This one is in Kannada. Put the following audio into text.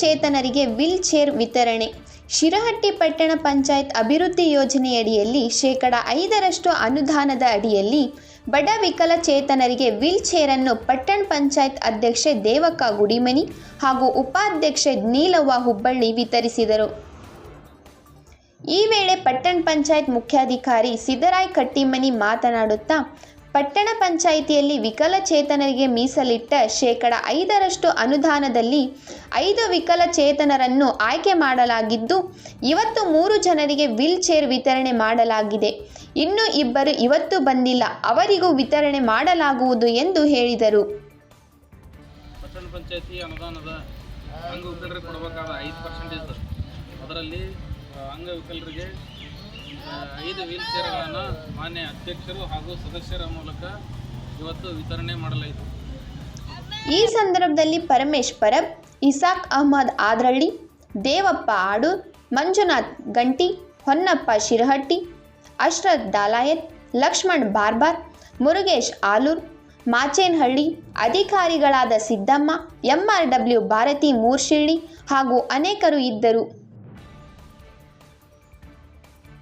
ವಿಕಲಚೇತನರಿಗೆ ವೀಲ್ ಚೇರ್ ವಿತರಣೆ. ಶಿರಹಟ್ಟಿ ಪಟ್ಟಣ ಪಂಚಾಯತ್ ಅಭಿವೃದ್ಧಿ ಯೋಜನೆಯಡಿಯಲ್ಲಿ 5% ಅನುದಾನದ ಅಡಿಯಲ್ಲಿ ಬಡ ವಿಕಲಚೇತನರಿಗೆ ವೀಲ್ ಚೇರನ್ನು ಪಟ್ಟಣ ಪಂಚಾಯತ್ ಅಧ್ಯಕ್ಷೆ ದೇವಕ್ಕ ಗುಡಿಮನಿ ಹಾಗೂ ಉಪಾಧ್ಯಕ್ಷೆ ನೀಲವ್ವ ಹುಬ್ಬಳ್ಳಿ ವಿತರಿಸಿದರು. ಈ ವೇಳೆ ಪಟ್ಟಣ ಪಂಚಾಯತ್ ಮುಖ್ಯಾಧಿಕಾರಿ ಸಿದ್ದರಾಯ ಕಟ್ಟಿಮನಿ ಮಾತನಾಡುತ್ತಾ, ಪಟ್ಟಣ ಪಂಚಾಯಿತಿಯಲ್ಲಿ ವಿಕಲಚೇತನರಿಗೆ ಮೀಸಲಿಟ್ಟ 5% ಅನುದಾನದಲ್ಲಿ 5 ವಿಕಲಚೇತನರನ್ನು ಆಯ್ಕೆ ಮಾಡಲಾಗಿದ್ದು, ಇವತ್ತು 3 ಜನರಿಗೆ ವೀಲ್ ಚೇರ್ ವಿತರಣೆ ಮಾಡಲಾಗಿದೆ. ಇನ್ನು 2 ಇವತ್ತು ಬಂದಿಲ್ಲ, ಅವರಿಗೂ ವಿತರಣೆ ಮಾಡಲಾಗುವುದು ಎಂದು ಹೇಳಿದರು. ಪಟ್ಟಣ ಪಂಚಾಯಿತಿ ಅನುದಾನದ ಅಂಗವಿಕಲರಿಗೆ ಕೊಡಬೇಕಾದ 5% ಅದರಲ್ಲಿ ಅಂಗವಿಕಲರಿಗೆ 5 ವೀಲ್ ಚೇರ್ಗಳನ್ನು ಮಾನ್ಯ ಅಧ್ಯಕ್ಷರು ಹಾಗೂ ಸದಸ್ಯರ ಮೂಲಕ ಇವತ್ತು ವಿತರಣೆ ಮಾಡಲಾಯಿತು. ಈ ಸಂದರ್ಭದಲ್ಲಿ ಪರಮೇಶ್ ಪರಬ್, ಇಸಾಕ್ ಅಹಮದ್ ಆದ್ರಳ್ಳಿ, ದೇವಪ್ಪ ಆಡೂರ್, ಮಂಜುನಾಥ್ ಗಂಟಿ, ಹೊನ್ನಪ್ಪ ಶಿರಹಟ್ಟಿ, ಅಶ್ರತ್ ದಾಲಾಯತ್, ಲಕ್ಷ್ಮಣ್ ಬಾರ್ಬಾರ್, ಮುರುಗೇಶ್ ಆಲೂರ್, ಮಾಚೇನಹಳ್ಳಿ, ಅಧಿಕಾರಿಗಳಾದ ಸಿದ್ದಮ್ಮ, MRW ಭಾರತಿ ಮೂರ್ಶಿಳ್ಳಿ ಹಾಗೂ ಅನೇಕರು ಇದ್ದರು.